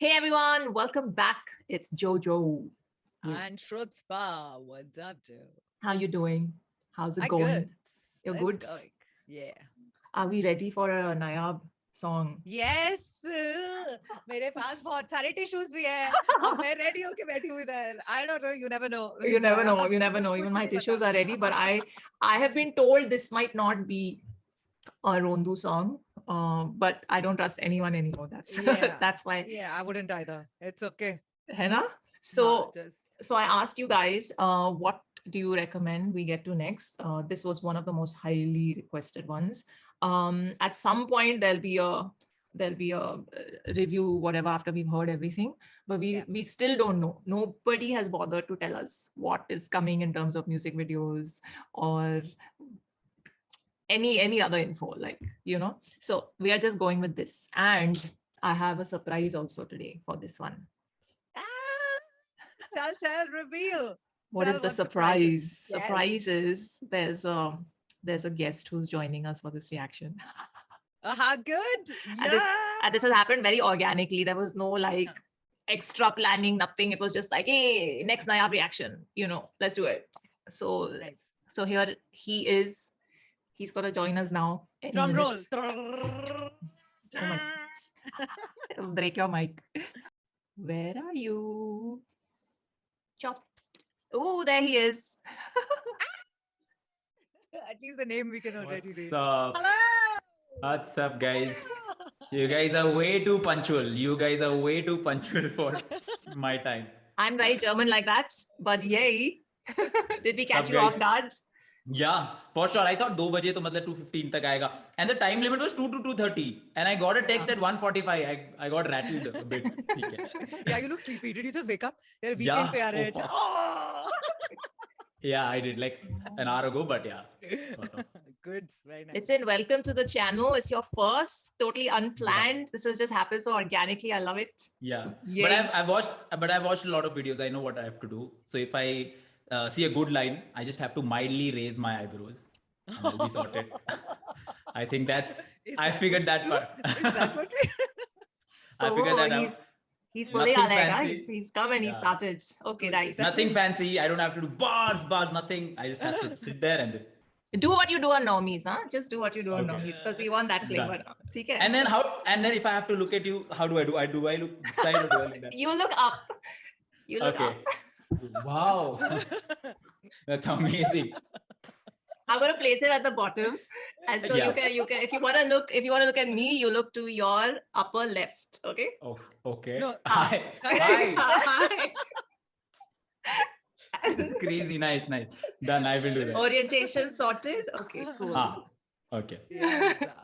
Hey everyone, welcome back. It's Jojo. And SHRUTI, what's up, Joe? How you doing? How's it I'm going? good. You're It's good? going. Yeah. Are we ready for a NAYAAB song? Yes. मेरे पास बहुत सारे tissues भी हैं. अब मैं ready होके बैठी हूँ इधर. I don't know. You never know. You never know. You never know. Even my tissues are ready, but I have been told this might not be a Rondu song, but I don't trust anyone anymore. That's Yeah. that's why. Yeah, I wouldn't either. It's okay. है ना? So just I asked you guys, what do you recommend we get to next? This was one of the most highly requested ones. At some point there'll be a review, whatever, after we've heard everything, but we still don't know. Nobody has bothered to tell us what is coming in terms of music videos or any other info, like, you know. So we are just going with this, and I have a surprise also today for this one. tell, reveal. What Tell is the what surprise? Yes. Surprise is there's a guest who's joining us for this reaction. How good. And this has happened very organically. There was no like extra planning, nothing. It was just like, hey, next NAYAAB reaction, you know, let's do it. So Nice. So here he is. He's gonna join us now. Drum roll. Oh my. Break your mic. Where are you? Chop. Oh, there he is. At least the name we can already read. What's up? Hello. What's up, guys? You guys are way too punctual. You guys are way too punctual for my time. I'm very German like that, but yay. Did we catch you guys? off guard? Yeah, for sure. I thought 2 baje to matlab 2:15 tak aayega. And the time limit was 2 to 2:30. And I got a text at 1:45. I got rattled a bit. Yeah, you look sleepy. Did you just wake up? You're weekend pe aa rahe. Yeah, I did like an hour ago, but yeah. Sort of. Good, very nice. Listen, welcome to the channel. It's your first, totally unplanned. This has just happened so organically. I love it. Yeah. Yay. But I've watched a lot of videos. I know what I have to do. So if I see a good line, I just have to mildly raise my eyebrows and I'll be sorted. I think I figured that part. Is that what we... I figured that out. He's fully he's come and he started. Okay, nice. Nothing fancy. I don't have to do bars, nothing. I just have to sit there and do what you do on normies, huh? Just do what you do on normies, because we want that flavor. Okay. And then if I have to look at you, how do I do? Do I look this side or do I look that? You look up. You look up. Wow. That's amazing. I'm gonna place it at the bottom. And so you can if you wanna look at me, you look to your upper left. Okay? Oh, okay. No, Hi. Hi. This is crazy. Nice. Done. I will do that. Orientation sorted. Okay, cool. Okay.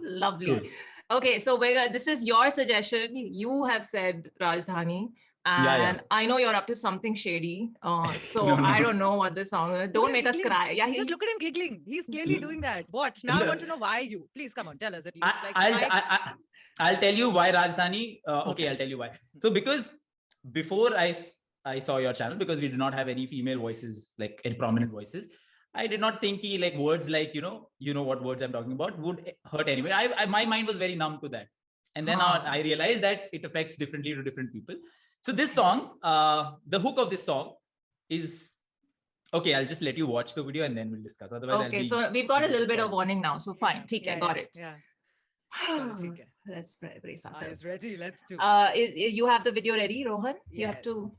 Lovely. Cool. Okay, so this is your suggestion. You have said Rajdhani. And I know you're up to something shady. So No. I don't know what this song is. Don't make us cry. Yeah, Just look at him giggling. He's clearly doing that. Watch. Now I want to know why you. Please come on, tell us at least. I'll tell you why, Rajdhani. Okay, I'll tell you why. So because before I saw your channel, because we did not have any female voices, like any prominent voices, I did not think like words like, you know what words I'm talking about would hurt anyway. My mind was very numb to that. And then I realized that it affects differently to different people. So this song, the hook of this song is, okay, I'll just let you watch the video and then we'll discuss. Otherwise, okay, so we've got a little bit of warning now. So fine, I got it. Yeah. Let's brace ourselves. Ready, let's do you have the video ready, Rohan? You have to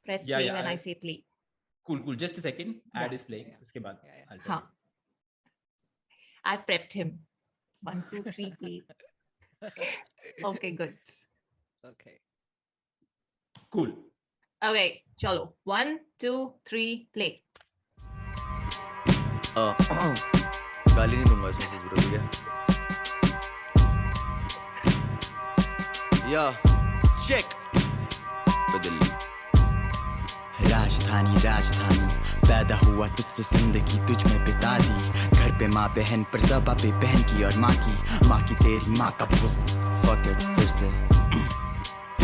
press play when I say play. Cool. Just a second. Ad is playing. Uske baad, I'll tell you. I prepped him. 1, 2, 3, play. Okay, good. Okay. Cool. Okay, chalo. 1, 2, 3, play. गाली नहीं दूंगा इसमें सिर्फ ठीक है या check बदल राजधानी पैदा हुआ तुझसे जिंदगी तुझ में बिता दी घर पे माँ बहन पर ज़बा पे बहन की और माँ की तेरी माँ का भूस fuck it फिर से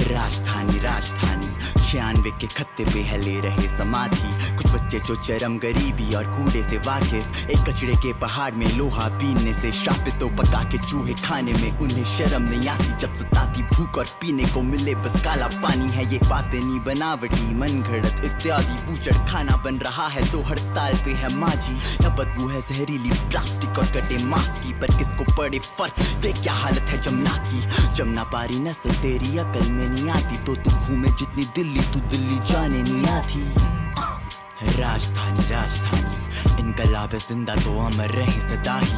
राजधानी 96 के खत्ते पे है ले रहे समाधि कुछ बच्चे जो चरम गरीबी और कूड़े से वाकिफ, एक कचड़े के पहाड़ में लोहा पीने से श्रापित, तो पका के चूहे खाने में उन्हें शर्म नहीं आती। जब सताती भूख और पीने को मिले बस काला पानी है, ये बातें नहीं बनावटी मन घड़त इत्यादि। बूचड़ खाना बन रहा है तो हड़ताल पे है माजी, या बदबू है जहरीली प्लास्टिक और कटे मांस की। पर किसको पड़े फर्क, देख क्या हालत है जमुना की। जमुना पारी नस्ल तेरी अकल में नहीं आती, तो तू घूमे जितनी दिल्ली तू दिल्ली जाने नहीं आती। राजधानी राजधानी इनकलाब जिंदा तो अमर रहे सदा ही,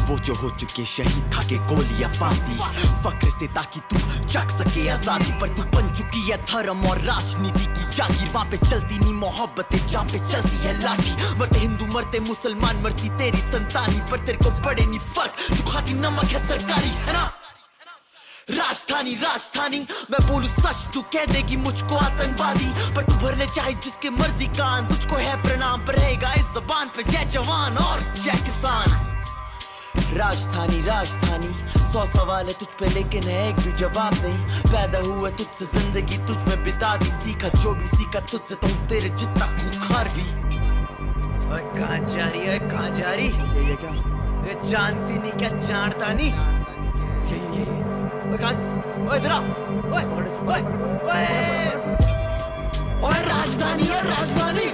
वो जो हो चुके शहीद खा के गोली या फांसी। फक्र से ताकि तू चख सके आजादी, पर तू बन चुकी है धर्म और राजनीति की जागीर। वहाँ पे चलती नहीं मोहब्बतें, जहाँ पे चलती है लाठी। मरते हिंदू मरते मुसलमान, मरती तेरी संतानी, पर तेरे को पड़े नहीं फर्क, तू खाती नमक है सरकारी, है ना। राजधानी राजधानी मैं बोलूं सच तू कह देगी मुझको आतंकवादी, पर तू भर ले चाहे जिसके मर्जी कान, तुझको है प्रणाम पर रहेगा इस जबान पे जय जवान और जय किसान। राजधानी राजधानी 100 सवाल है तुझ पे लेकिन है एक भी जवाब नहीं। पैदा हुआ तुझसे जिंदगी तुझ में बिता दी, सीखा जो भी सीखा तुझसे, तुम तेरे जितना खूंखार भी। ओए कहाँ जा रही है, कहाँ जा रही? ये क्या? ये जानती नहीं क्या जानता नहीं? ये ओए इधर आ, ओए ओए राजधानी है राजधानी,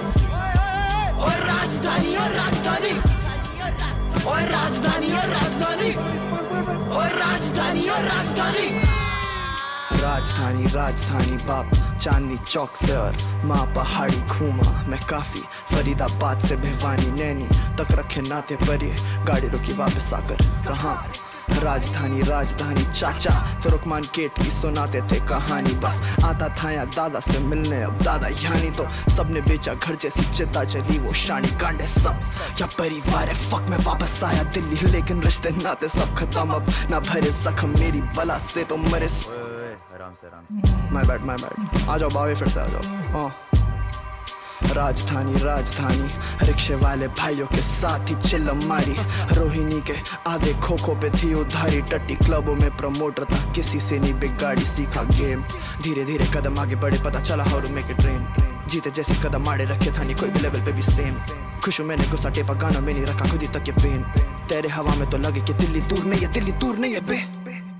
ओए राजधानी है राजधानी, ओए राजधानी है राजधानी, ओए राजधानी है राजधानी। राजधानी राजधानी बाप चांदनी चौक से और माँ पहाड़ी घूमा मैं काफी, फरीदाबाद से भिवानी नैनी तक रखे नाते पर ये गाड़ी रुकी वापस आकर कहाँ। राजधानी राजधानी चाचा तो रुकमान गेट की सुनाते थे कहानी, बस आता था यहाँ दादा से मिलने, अब दादा यानी तो सबने बेचा घर जैसी चिता जली वो शानी कांडे सब। क्या परिवार है फक, मैं वापस आया दिल्ली लेकिन रिश्ते नाते सब खत्म, अब ना भरे जख्म मेरी बला से तो मरे। आराम से माय बैड आ जाओ बावे फिर से आ जाओ। हाँ राजधानी राजधानी रिक्शे वाले भाइयों के साथ ही चिल्लम मारी, रोहिणी के आधे खोखो पे थी उधारी, टट्टी क्लबों में प्रमोटर था किसी से नहीं बिगाड़ी, सीखा गेम धीरे धीरे कदम आगे बढ़े, पता चला how to make it rain. जीते जैसे कदम आड़े रखे था नहीं कोई भी लेवल पे भी सेम, खुशू मैंने गुस्सा टेपा गानों में नहीं रखा खुद ही तक ये पेन। तेरे हवा में तो लगे कि दिल्ली दूर नहीं है, दिल्ली दूर नहीं है बे।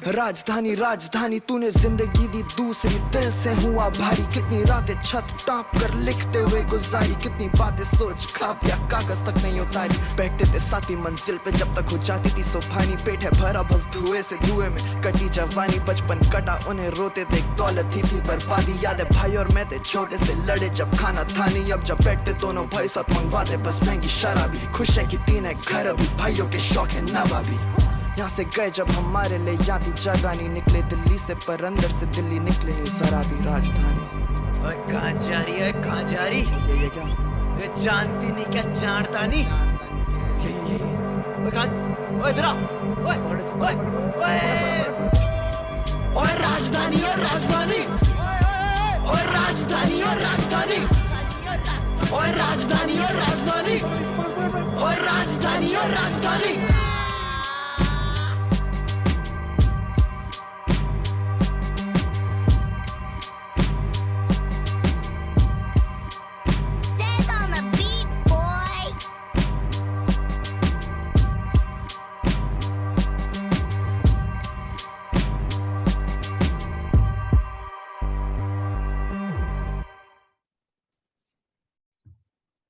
राजधानी राजधानी तूने जिंदगी दी दूसरी, दिल से हुआ भारी, कितनी रातें छत टाप कर लिखते हुए गुजारी, कितनी बातें सोच खाप या कागज तक नहीं उतारी। बैठते थे साथी मंजिल पे जब तक हो जाती थी सुबहानी, पेट है भरा बस धुएं से धुएं में कटी जवानी, बचपन कटा उन्हें रोते थे दौलत थी बर्बादी। याद है भाई और मैं थे छोटे से लड़े जब खाना था नहीं, अब जब बैठते दोनों भाई साथ मंगवाते बस महंगी शराबी। खुश है कि 3 है घर अभी, भाइयों के शौक है नवाबी। यहाँ से गए जब हमारे ले याद जगह नहीं, निकले दिल्ली से पर अंदर से दिल्ली निकले नहीं जरा भी। राजधानी ओए कहाँ जा रही है, कहाँ जा रही? ये क्या? ये जानती नहीं क्या जानता नहीं? ये ओए कहाँ? ओए इधर आ, ओए राजधानी है राजधानी, ओए राजधानी है राजधानी, ओए राजधानी है राजधानी, ओए राजधानी है राजधानी। Sez on the beat, boy.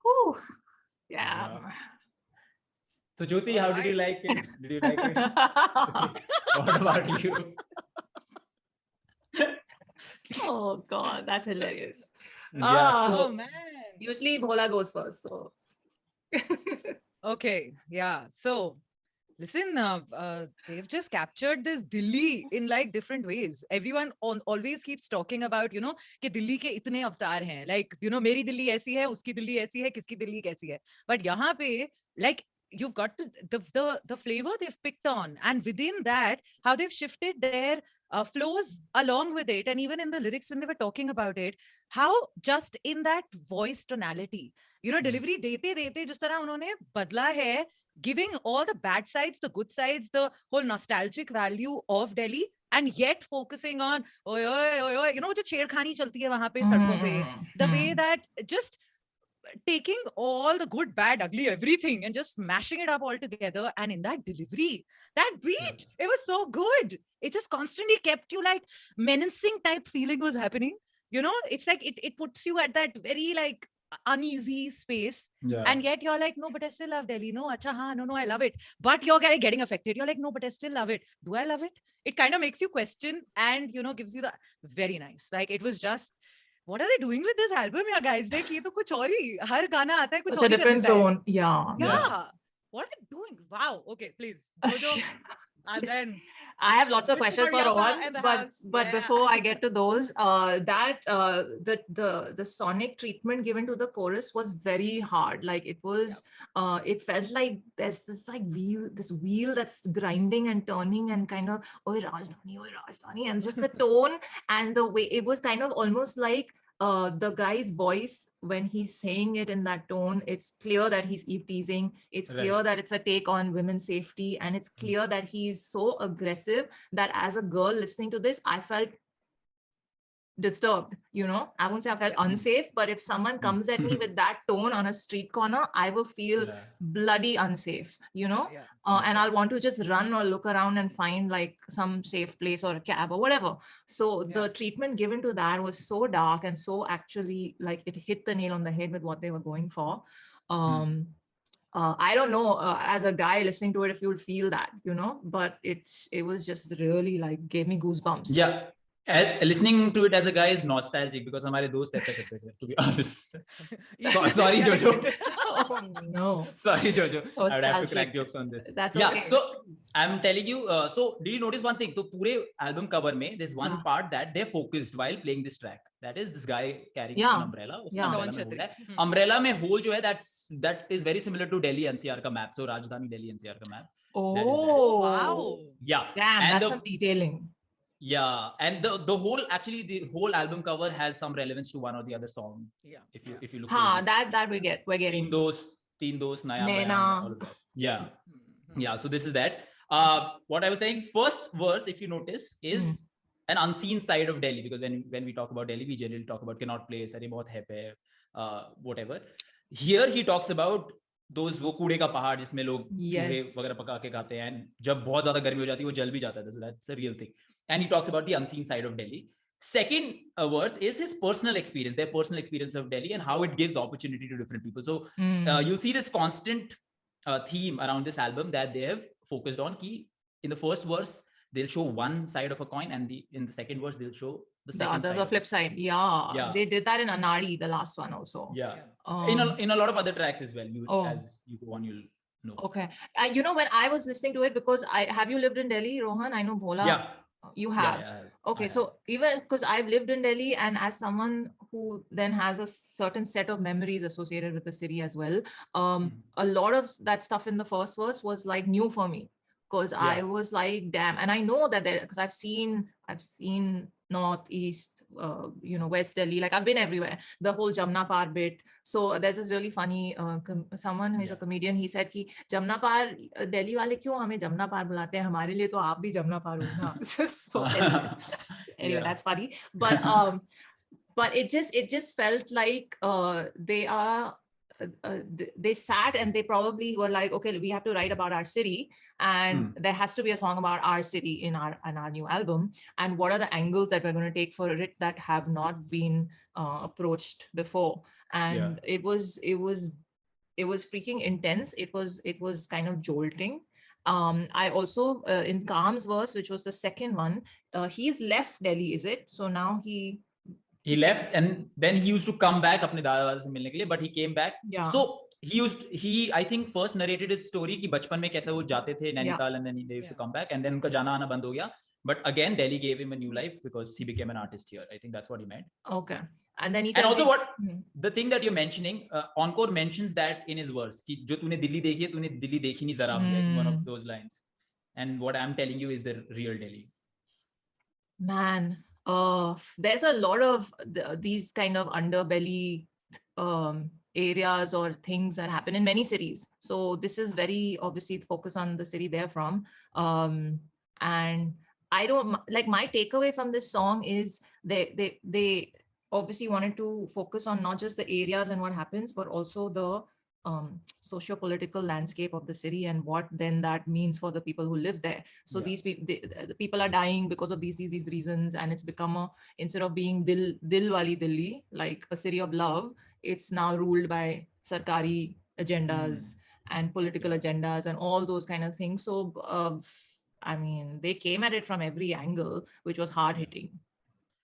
Whew. Yeah. So Jyoti, how did you like it? Did you like it? What about you? Oh God, that's hilarious. Yeah, Oh so man. Usually Bhola goes first, so. Okay, yeah. So, listen, they've just captured this Delhi in like different ways. Everyone always keeps talking about, you know, कि दिल्ली के इतने अवतार हैं. Like, you know, मेरी दिल्ली ऐसी है, उसकी दिल्ली ऐसी है, किसकी दिल्ली कैसी है. But यहाँ पे, like, you've got the flavor they've picked on, and within that, how they've shifted their flows along with it, and even in the lyrics when they were talking about it, how just in that voice tonality, you know, delivery देते देते जिस तरह उन्होंने बदला है, giving all the bad sides, the good sides, the whole nostalgic value of Delhi, and yet focusing on oy, oy, oy, oy, you know, जो छेड़खानी चलती है वहां पे सड़कों पे, the way that just taking all the good, bad, ugly, everything and just smashing it up all together. And in that delivery, that beat, it was so good. It just constantly kept you like menacing type feeling was happening. You know, it's like it puts you at that very like uneasy space. Yeah. And yet you're like, no, but I still love Delhi. No, acha, haan, no, I love it. But you're getting affected. You're like, no, but I still love it. Do I love it? It kind of makes you question and, you know, gives you the very nice. Like it was just, what are they doing with this album, yeah, guys? Like, ये तो कुछ और ही, हर गाना आता है कुछ Such और a ही कर different देता है. zone. Yeah. Yeah. What are they doing? Wow. Okay, please. Jojo. And then I have lots of Mr. questions for Mariappa Rohan, and the but house. but Yeah. before I get to those, the sonic treatment given to the chorus was very hard. Like it was, it felt like there's this like wheel that's grinding and turning and kind of oi Rajdhani, and just the tone and the way it was kind of almost like the guy's voice when he's saying it in that tone. It's clear that he's eve teasing. It's clear that it's a take on women's safety, and it's clear that he's so aggressive that as a girl listening to this, I felt disturbed. You know, I won't say I felt unsafe, but if someone comes at me with that tone on a street corner, I will feel bloody unsafe, you know. And I'll want to just run or look around and find like some safe place or a cab or whatever. So the treatment given to that was so dark and so actually like it hit the nail on the head with what they were going for. I don't know as a guy listening to it if you'll feel that, you know, but it was just really like gave me goosebumps. Yeah. Listening to it as a guy is nostalgic because हमारे दोस्त ऐसा करते थे, to be honest. Sorry, Jojo. Oh no. Sorry, Jojo. I would have to Nostalgic. crack jokes on this. That's Yeah. okay. So I'm telling you. So did you notice one thing? तो पूरे album cover में there's one part that they focused while playing this track. That is this guy carrying an umbrella. Umbrella में hole जो है that is very similar to Delhi NCR का map. So Rajdhani Delhi NCR का map. Oh wow. Yeah. Damn, and that's some detailing. Yeah, and the whole album cover has some relevance to one or the other song. Yeah, if you look. That we're getting. Teen Dost, NAYAAB, all of that. Yeah, yeah. So this is that. What I was saying is first verse, if you notice, is an unseen side of Delhi, because when we talk about Delhi, we generally talk about cannot place, अरे बहुत है पे, whatever. Here he talks about those वो कूड़े का पहाड़ जिसमें लोग चूहे वगैरह पका के खाते हैं, and जब बहुत ज़्यादा गर्मी हो जाती है वो जल भी जाता है. So that's a real thing. And he talks about the unseen side of Delhi. Second verse is his personal experience, their personal experience of Delhi and how it gives opportunity to different people. So you'll see this constant theme around this album that they have focused on. Ki in the first verse, they'll show one side of a coin, and in the second verse, they'll show the second side. The flip side. Yeah. They did that in Anadi, the last one also. Yeah. In a lot of other tracks as well. As you go on, you'll know. Okay. You know, when I was listening to it, because have you lived in Delhi, Rohan? I know Bhola. Yeah. You have. Okay, so even because I've lived in Delhi, and as someone who then has a certain set of memories associated with the city as well, a lot of that stuff in the first verse was like new for me, because I was like, damn. And I know that because I've seen North, East, West Delhi, like I've been everywhere, the whole Jamna Par bit. So there's this really funny, someone who's a comedian, he said ki Jamna Par, Delhi wale kyun hame Jamna Par bulate hain, hamare liye to aap bhi Jamna Par ho na. So anyway, that's funny. But it just felt like they sat and they probably were like, okay, we have to write about our city, and there has to be a song about our city in our new album, and what are the angles that we're going to take for it that have not been approached before. And it was freaking intense. It was kind of jolting. I also in Kam's verse, which was the second one, he's left Delhi, is it? So now he left, and then he used to come back अपने दादा वादा से मिलने के लिए, but he came back. So he I think first narrated his story कि बचपन में कैसे वो जाते थे Nainital, and then they used to come back, and then उनका जाना आना बंद हो गया. But again, Delhi gave him a new life because he became an artist here. I think that's what he meant. Okay. And then he said, and also the thing that you're mentioning, Encore mentions that in his verse कि जो तूने दिल्ली देखी है, तूने दिल्ली देखी नहीं जरा भी, one of those lines. And what I'm telling you is the real Delhi. Man, there's a lot of these kind of underbelly areas or things that happen in many cities. So this is very obviously focused on the city they're from. And I don't like, my takeaway from this song is they obviously wanted to focus on not just the areas and what happens, but also the socio-political landscape of the city and what then that means for the people who live there. So Yeah. these people, the people are dying because of these reasons, and it's become a, instead of being dil wali Delhi, like a city of love, it's now ruled by sarkari agendas and political agendas and all those kind of things. So I mean, they came at it from every angle, which was hard hitting.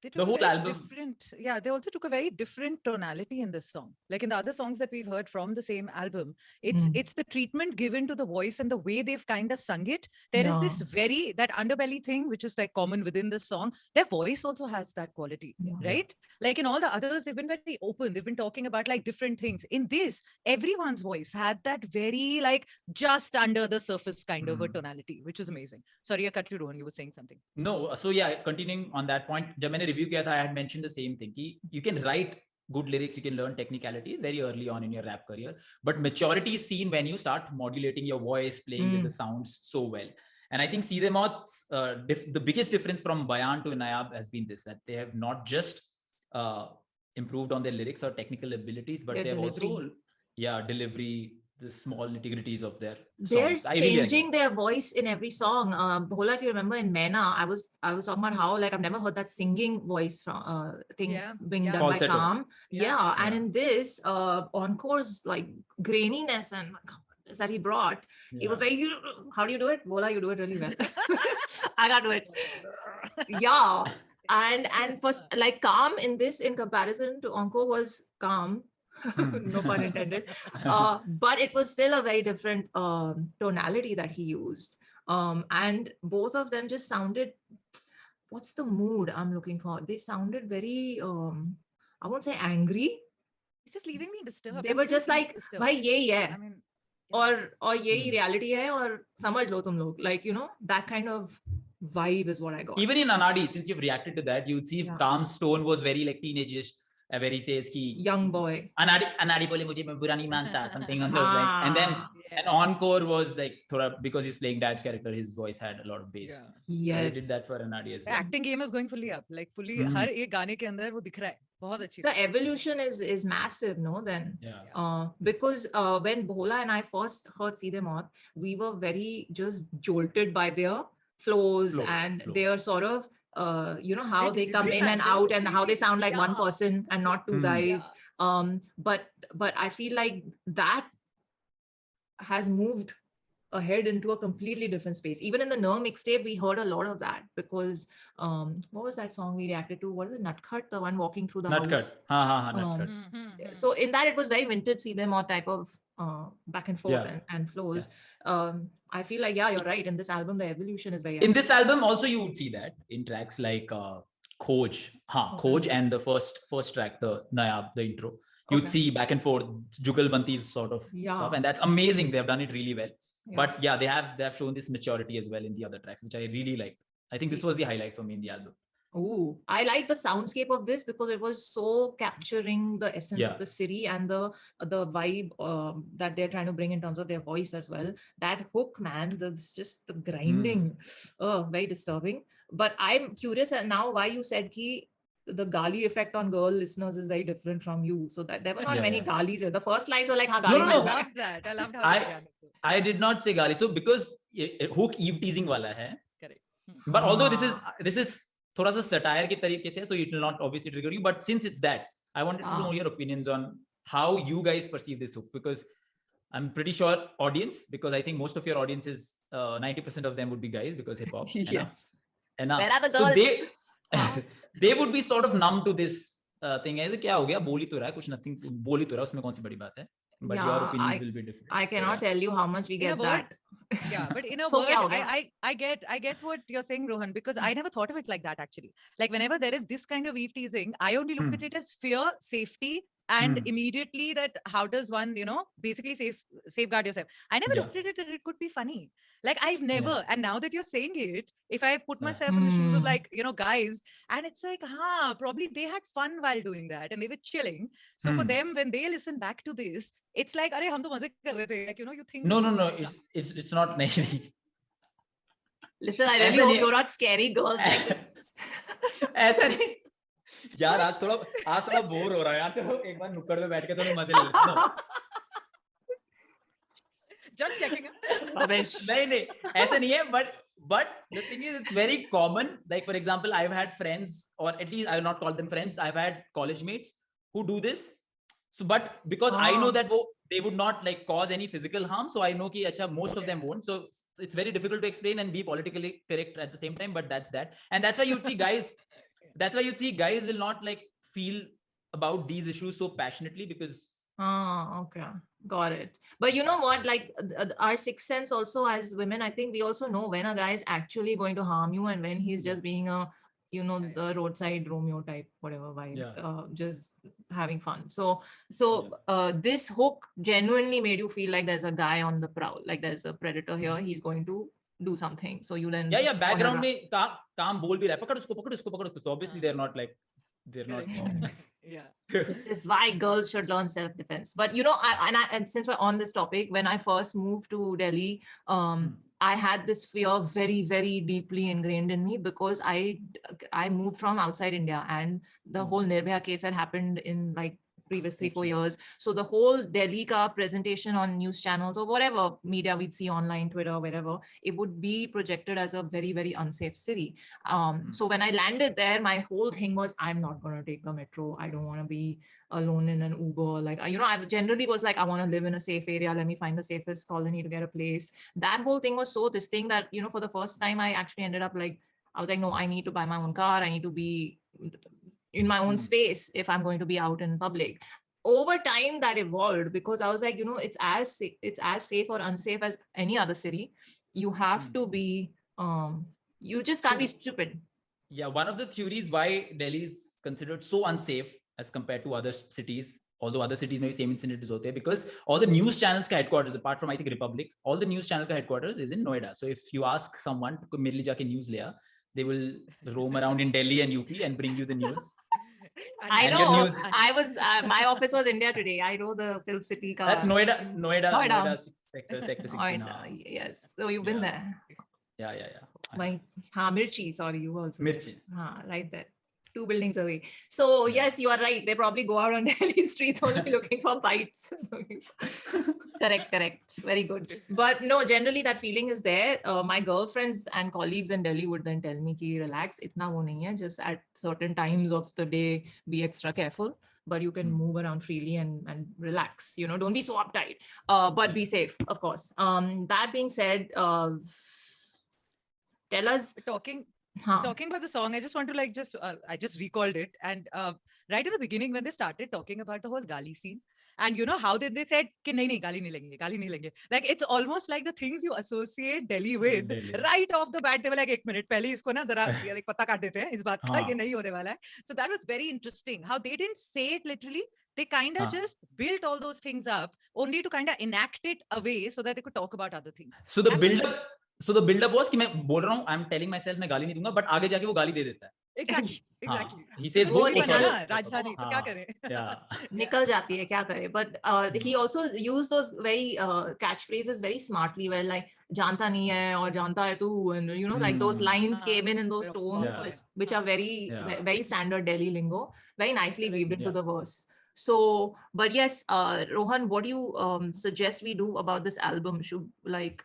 They The took a whole very album. different, yeah, they also took a very different tonality in this song. Like in the other songs that we've heard from the same album, it's the treatment given to the voice and the way they've kind of sung it. There is this very, that underbelly thing, which is like common within the song. Their voice also has that quality, right? Like in all the others, they've been very open. They've been talking about like different things. In this, everyone's voice had that very like just under the surface kind of a tonality, which was amazing. Sorry, I cut you, Rohan. You were saying something. No, so yeah, continuing on that point, जब मैंने review किया था, I had mentioned the same thing कि you can write good lyrics, you can learn technicalities very early on in your rap career, but maturity is seen when you start modulating your voice, playing with the sounds so well. And I think Seedhe Maut's the biggest difference from Bayan to NAYAAB has been this, that they have not just improved on their lyrics or technical abilities, but Their they have delivery. also delivery, the small nitty-gritties of their They're songs. I really like changing that. their voice in every song. Bhola, if you remember in Maina, I was talking about how like I've never heard that singing voice from thing being done by Falsetto. Calm. Yeah. And in this Encore's like graininess and that he brought, it was very, how do you do it? Bhola, you do it really well. I can't do it. Yeah. And first, like Calm in this, in comparison to Encore, was calm. No pun intended. But it was still a very different tonality that he used. And both of them just sounded, what's the mood I'm looking for? They sounded very, I won't say angry. It's just leaving me disturbed. They I'm were still just feeling like, disturbed. bhai ye hai. I mean, और यही reality है और समझ लो तुम लोग, like, you know, that kind of vibe is what I got. Even in Anadi, since you've reacted to that, you'd see Calm's tone was very like teenage-ish, where he says ki young boy. Anadi bole mujhe main bura nahi manta, something on those lines. And then an Encore was like thoda, because he's playing dad's character, his voice had a lot of bass. Yes. So they did that for Anadi as well. Acting game is going fully up, like fully हर एक गाने के अंदर वो दिख रहा है, बहुत अच्छी. The evolution is massive, no? Then because when Bhola and I first heard Seedhe Maut, we were very just jolted by their flows and their sort of you know how they come in and out and how they sound like one person and not two guys. But I feel like that has moved ahead into a completely different space. Even in the Ner mixtape, we heard a lot of that because what was that song we reacted to? What is it? Nutcut, the one walking through the house. Nutcut. So in that, it was very vintage Seedhe Maut type of back and forth and flows. I feel like, you're right. In this album, the evolution is very. In this album, also you would see that in tracks like Khoj, Khoj, and the first track, the NAYAAB, the intro. You'd see back and forth Jugalbanti sort of stuff, and that's amazing. They've done it really well. But they have shown this maturity as well in the other tracks, which I really liked. I think this was the highlight for me in the album. Oh, I like the soundscape of this because it was so capturing the essence of the city and the vibe that they're trying to bring in terms of their voice as well. That hook, man, just the grinding, very disturbing. But I'm curious now why you said ki the gali effect on girl listeners is very different from you. So that there were not many galis here. The first lines were like, gali. No. I loved that. I loved how I did not say gali. So because hook eve teasing wala hai. Correct. But although this is thoda sa satire ke tarike se, so it will not obviously trigger you. But since it's that, I wanted to know your opinions on how you guys perceive this hook, because I'm pretty sure audience, because I think most of your audience is 90% of them would be guys because hip hop. Yes. And where are the girls? So they would be sort of numb to this thing. ऐसे क्या हो गया, बोल ही तो रहा है कुछ, nothing बोल ही तो रहा है, उसमें कौन सी बड़ी बात है? But your opinions will be different. I cannot tell you how much we get that. But in a word, I get what you're saying, Rohan, because I never thought of it like that actually. Like whenever there is this kind of eve teasing, I only look at it as fear, safety, and immediately that how does one, basically safeguard yourself. I never looked at it that it could be funny. Like I've never, and now that you're saying it, if I put myself in the shoes of like, guys, and it's like, probably they had fun while doing that and they were chilling. So for them, when they listen back to this, it's like, "Arey, hum to maze kar rahe the." Like, you think. No, it's not. Listen, I really hope you're not scary girls like this. ऐसा नहीं. यार आज थोड़ा bore हो रहा है यार, चलो एक बार नुक्कड़ पे बैठ के थोड़े मजे ले लेते हैं। Just checking. नहीं ऐसा नहीं है, but the thing is it's very common. Like for example, I've had friends, or at least I will not call them friends, I've had college mates who do this. So but because I know that they would not like cause any physical harm, so I know ki acha most of them won't. So it's very difficult to explain and be politically correct at the same time, but that's that. And that's why you'd see guys will not like feel about these issues so passionately because Okay, got it. But you know what, like our sixth sense also as women, I think we also know when a guy is actually going to harm you and when he's just being a, you know, the roadside Romeo type, whatever vibe, just having fun. So this hook genuinely made you feel like there's a guy on the prowl, like there's a predator here, he's going to do something. So you then background में काम बोल भी रहा है, पकड़ उसको, so obviously they're not Yeah. This is why girls should learn self-defense. But you know, and since we're on this topic, when I first moved to Delhi, I had this fear very, very deeply ingrained in me because I moved from outside India, and the whole Nirbhaya case had happened in like previous 3-4 years. So the whole Delhi ka presentation on news channels or whatever media we'd see online, Twitter, wherever, it would be projected as a very, very unsafe city. So when I landed there, my whole thing was, I'm not going to take the metro. I don't want to be alone in an Uber. Like, you know, I generally was like, I want to live in a safe area. Let me find the safest colony to get a place. That whole thing was so this thing that, you know, for the first time, I actually ended up like, I was like, no, I need to buy my own car. I need to be in my own space if I'm going to be out in public. Over time that evolved because I was like, you know, it's as safe or unsafe as any other city. You have to be, you just can't be stupid. Yeah, one of the theories why Delhi is considered so unsafe as compared to other cities, although other cities maybe same incidents hote hain, because all the news channels ka headquarters, apart from I think Republic, all the news channel ka headquarters is in Noida. So if you ask someone to mere liye jaake news le aa, they will roam around in Delhi and UP and bring you the news. I know. I was my office was India Today. I know the film city ka. That's Noida sector 16. Yes. So you've been there. Yeah. My Mirchi, sorry, you also. Mirchi. Right there. 2 buildings away. So yes, you are right. They probably go out on Delhi streets only looking for bites. Correct. Very good. But no, generally that feeling is there. My girlfriends and colleagues in Delhi would then tell me ki relax, itna wo nahi hai. Just at certain times of the day, be extra careful. But you can move around freely and relax. You know, don't be so uptight. But be safe, of course. That being said, tell us. Talking about the song, I just want to I just recalled it. And right in the beginning, when they started talking about the whole gali scene, and you know how they said, ki nahi, gali nahi lenge. Like, it's almost like the things you associate Delhi with. Right off the bat, they were like, 1 minute, pehle isko na zara like patta kaat dete hain, is baat ka ye nahi hone wala hai. So that was very interesting. How they didn't say it literally. They kind of just built all those things up only to kind of enact it away so that they could talk about other things. So the build-up was कि मैं बोल रहा हूँ, I'm telling myself मैं गाली नहीं दूंगा, but आगे जाके वो गाली दे देता है. Exactly. He says वो Rajdhani, तो क्या करे? निकल जाती है, क्या करे? But he also used those very catchphrases very smartly, where like जानता नहीं है और जानता है तू, and you know, like those lines came in those tones which are very very standard Delhi lingo, very nicely weaved into the verse. So, but yes, Rohan, what do you suggest we do about this album? Should we...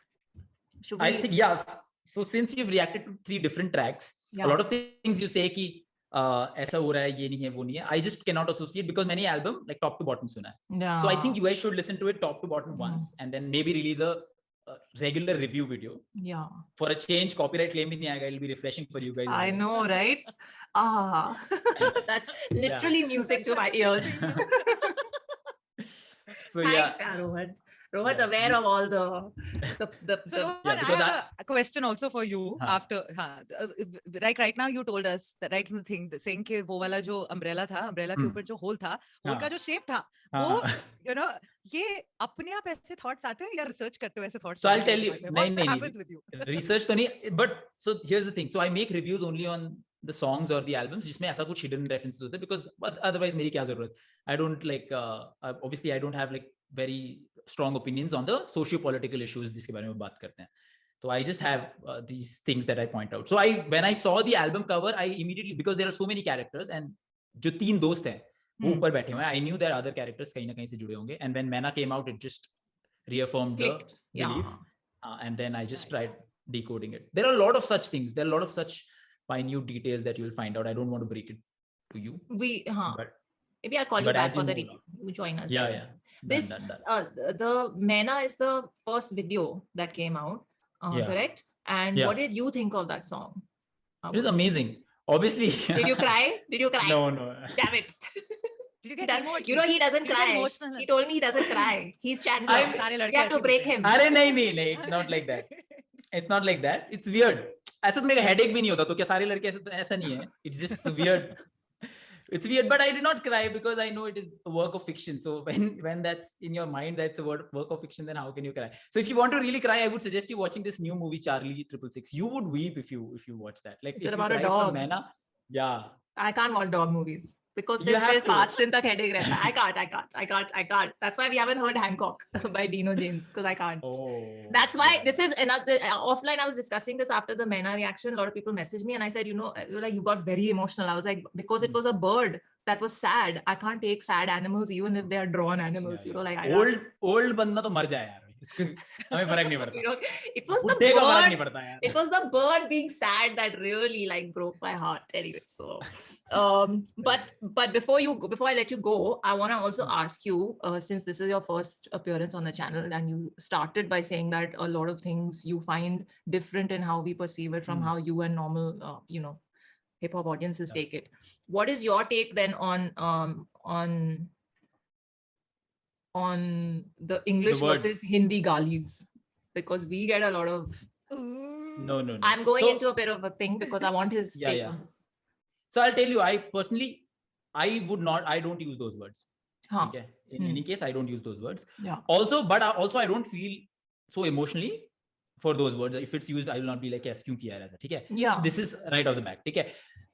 I think yes. So since you've reacted to 3 different tracks, a lot of things you say कि ऐसा हो रहा है, ये नहीं है, वो नहीं है. I just cannot associate because मैंने album like top to bottom सुना है. So I think you guys should listen to it top to bottom once and then maybe release a regular review video. Yeah. For a change, copyright claim भी नहीं आएगा. It'll be refreshing for you guys. I know, right? That's literally music to my ears. So thanks, Rohan. Rohan's aware of all the So Rohan, I have a question also for you after like right now you told us that right thing saying कि वो वाला जो umbrella के ऊपर जो hole था, hole का जो shape था, वो you know ये अपने आप ऐसे thoughts आते हैं या research करते हो ऐसे thoughts? So I'll tell you, what happens with you? Research तो नहीं, but so here's the thing. So I make reviews only on the songs or the albums जिसमें ऐसा कुछ hidden references होते हैं, because otherwise मेरी क्या जरूरत? I don't like obviously I don't have like very strong opinions on the socio-political issues जिसके बारे में बात करते हैं. So I just have these things that I point out. So when I saw the album cover, I immediately, because there are so many characters and जो 3 दोस्त हैं वो Hmm. ऊपर बैठे हुए हैं. I knew that other characters कहीं ना कहीं से जुड़े होंगे, and when Maina came out, it just reaffirmed the Clicked. Yeah. belief. And then I just Nice. tried decoding it. There are a lot of such things. There are a lot of such minute details that you'll find out. I don't want to break it to you, but Maybe I'll call you but back as for you the move review. You join us. yeah, then. yeah. This Done. the Maina is the first video that came out, Yeah. correct? And Yeah. what did you think of that song? It was amazing. Obviously. Did you cry? Did you cry? No. Damn it. Did you He get does- emo? you know he doesn't Did you get cry. emotional? He told me he doesn't cry. He's Chandler. I'm- सारे लड़के You have to ऐसे break होते हैं. him. अरे नहीं, it's not like that. It's not like that. It's weird. ऐसा तो मेरा headache भी नहीं होता, तो क्या सारे लड़के ऐसा नहीं है? It's just weird. It's weird, but I did not cry because I know it is a work of fiction. So when that's in your mind, that's a work of fiction, then how can you cry? So if you want to really cry, I would suggest you watching this new movie, Charlie 666. You would weep if you watch that. Like Is if it you about a cried for dog? Maina, yeah. I can't watch dog movies because You फिर have to. 5 दिन तक headache रहता है. I can't. That's why we haven't heard Hancock by Dino James, because I can't. Oh. That's why yeah. this is another offline. I was discussing this after the Maina reaction. A lot of people messaged me and I said, like you got very emotional. I was like, because it was a bird that was sad. I can't take sad animals even if they are drawn animals. Yeah. Like old बंदा तो मर जाए यार. इसको हमें फर्क नहीं पड़ता. it was the बुड्ढे का फर्क नहीं birds. पड़ता यार. It was the bird being sad that really like broke my heart. Anyway, so but before I let you go, I want to also ask you, since this is your first appearance on the channel and you started by saying that a lot of things you find different in how we perceive it from how you and normal hip hop audiences take it. What is your take then on the English words. versus Hindi galis? Because we get a lot of No. I'm going So- into a bit of a thing because I want his Yeah, take yeah. on this. So I'll tell you, I don't use those words. Huh. Okay. In any case, I don't use those words. Yeah. Also I don't feel so emotionally for those words. If it's used, I will not be like, yes, kyun kiya hai aisa, theek hai? Yeah. So this is right off the back. Okay.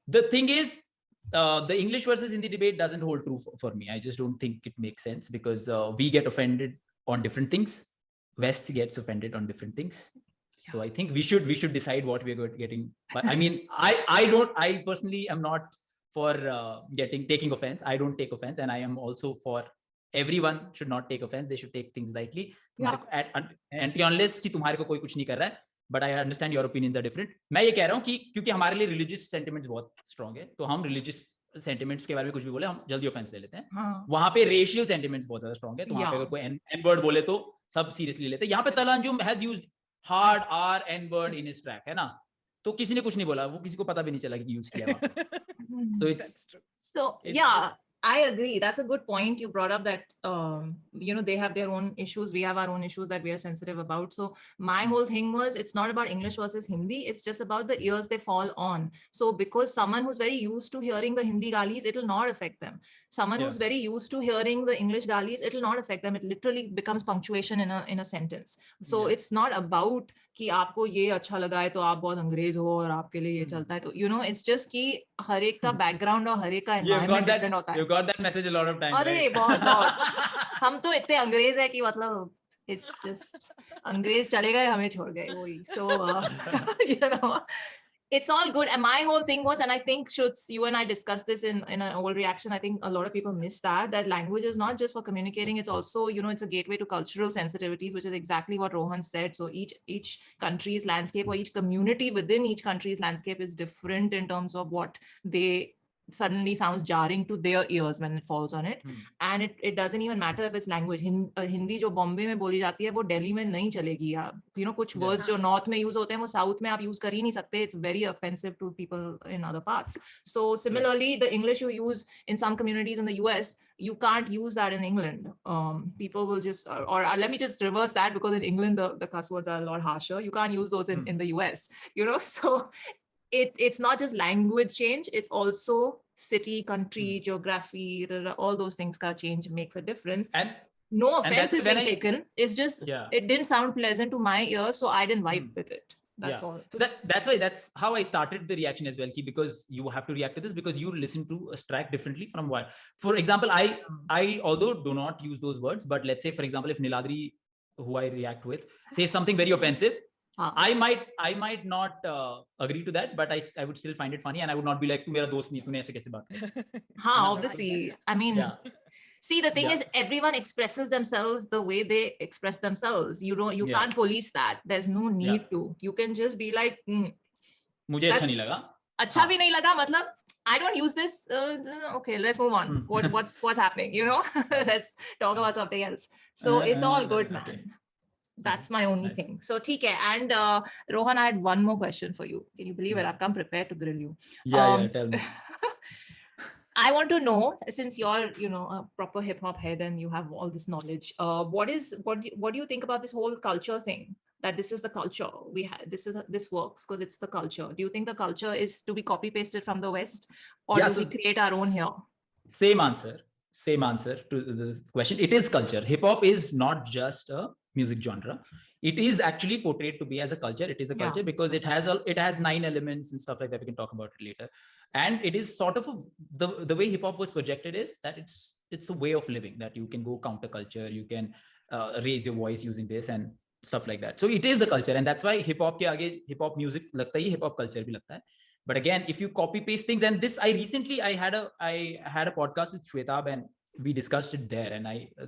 The thing is, the English versus Hindi debate doesn't hold true for me. I just don't think it makes sense because we get offended on different things. West gets offended on different things. So I think we should decide what we're getting. But I mean, I personally am not for taking offense. I don't take offense, and I am also for everyone should not take offense. They should take things lightly. Unless कि तुम्हारे को कोई कुछ नहीं कर रहा है. But I understand your opinions are different. मैं ये कह रहा हूँ कि क्योंकि हमारे लिए religious sentiments बहुत strong है, तो हम religious sentiments के बारे में कुछ भी बोले हम जल्दी offense ले लेते हैं. हाँ. वहाँ पे racial sentiments बहुत ज़्यादा strong है, तो वहाँ पे अगर कोई n word बोले तो सब seriously लेते हैं. यहाँ पे तलांजुम has used hard R N word in his track, है ना? तो किसी ने कुछ नहीं बोला, वो किसी को पता भी नहीं चला कि use किया वहाँ पे. So That's true. So It's- yeah, I agree. That's a good point. You brought up that they have their own issues. We have our own issues that we are sensitive about. So my whole thing was, it's not about English versus Hindi. It's just about the ears they fall on. So because someone who's very used to hearing the Hindi galis, it'll not affect them. Someone who's very used to hearing the English galis, it'll not affect them. It literally becomes punctuation in a sentence. So it's not about कि आपको ये अच्छा लगा है तो आप बहुत अंग्रेज हो और आपके लिए ये चलता है तो it's just कि हर एक का background और हर एक का environment different होता है. You got that message a lot of times. अरे right? बहुत हम तो इतने अंग्रेज है कि मतलब it's just अंग्रेज चले गए हमें छोड़ गए वही. So it's all good. And my whole thing was, and I think Shruts, you and I discussed this in an old reaction. I think a lot of people miss that language is not just for communicating. It's also, it's a gateway to cultural sensitivities, which is exactly what Rohan said. So each country's landscape or each community within each country's landscape is different in terms of what they suddenly sounds jarring to their ears when it falls on it. And it doesn't even matter if it's language. Hindi जो बॉम्बे में बोली जाती है वो दिल्ली में नहीं चलेगी. कुछ words जो north में use होते हैं वो south में आप use कर ही नहीं सकते. It's very offensive to people in other parts. So similarly, the English you use in some communities in the US, you can't use that in England. People will just, or let me just reverse that, because in England the cuss words are a lot harsher. You can't use those in the US. So it's not just language change, it's also city, country, geography, all those things ka change makes a difference. And no offense that's is when being taken. It's just, Yeah. it didn't sound pleasant to my ears, so I didn't vibe with it. That's all. So that's how I started the reaction as well, because you have to react to this because you listen to a track differently from what. For example, I although do not use those words, but let's say, for example, if Niladri, who I react with, says something very offensive, I might not agree to that, but I would still find it funny, and I would not be like, "Tu mera dost nahi, तूने ऐसे कैसे बात की?" Obviously. I mean, Yeah. see, the thing Yeah. is, everyone expresses themselves the way they express themselves. You Yeah. can't police that. There's no need to. You can just be like, मुझे अच्छा that's- नहीं लगा. अच्छा हाँ. भी नहीं लगा, मतलब, I don't use this. Okay, let's move on. What's happening? You know, let's talk about something else. So it's all good, man. Okay. That's my only Nice. thing. So, theek hai. And Rohan, I had one more question for you. Can you believe it? I've come prepared to grill you. Yeah, tell me. I want to know, since you're, a proper hip hop head and you have all this knowledge, what do you think about this whole culture thing? That this is the culture we have. This works because it's the culture. Do you think the culture is to be copy pasted from the West, or Yeah, do we so- create our own here? Same answer to this question. It is culture. Hip hop is not just a music genre. It is actually portrayed to be as a culture. It is a culture because it has 9 elements and stuff like that. We can talk about it later. And it is sort of the way hip hop was projected is that it's a way of living, that you can go counterculture, you can raise your voice using this and stuff like that. So it is a culture, and that's why hip hop ke aage hip hop music lagta hai, hip hop culture bhi lagta hai. But again, if you copy paste things, and this I had a podcast with Shwetab, and we discussed it there, and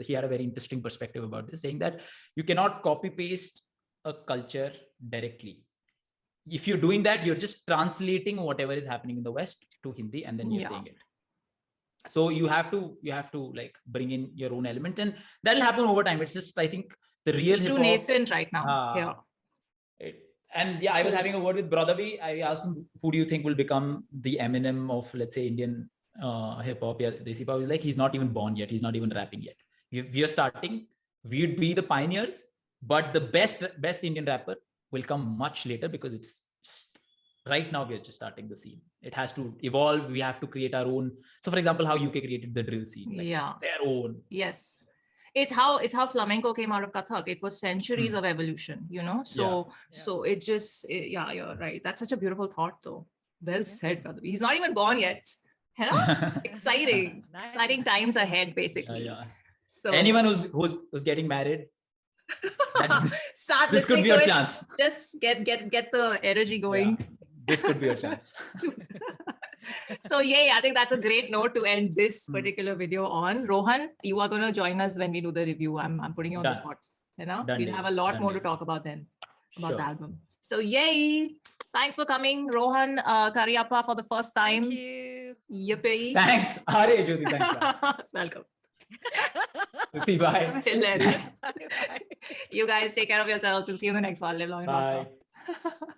he had a very interesting perspective about this, saying that you cannot copy paste a culture directly. If you're doing that, you're just translating whatever is happening in the West to Hindi, and then you're saying it. So you have to like bring in your own element, and that'll happen over time. It's just, I think, the real It's too nascent right now. And I was having a word with Brotherby. I asked him, who do you think will become the Eminem of, let's say, Indian hip hop? Yeah, Desi Pop is like, he's not even born yet. He's not even rapping yet. We are starting. We'd be the pioneers, but the best Indian rapper will come much later, because it's just right now we are just starting the scene. It has to evolve. We have to create our own. So, for example, how UK created the drill scene. Like, it's their own. Yes. It's how flamenco came out of Kathak. It was centuries of evolution, So it just, you're right. That's such a beautiful thought, though. Well said, brother. He's not even born yet. Exciting. Nice. Exciting times ahead, basically. So anyone who's getting married, start this could listening be to your it. chance. Just get the energy going. Yeah, this could be your chance. So I think that's a great note to end this particular video on. Rohan, you are going to join us when we do the review. I'm putting you on the spot. We'll have a lot more to talk about then, about the album. So thanks for coming, Rohan Kariappa, for the first time. Thank you. Yippee. Thanks. Hare Jyoti, thanks. Welcome. Jyoti, bye. Hilarious. You guys take care of yourselves. We'll see you in the next one. Live long and prosper. Bye.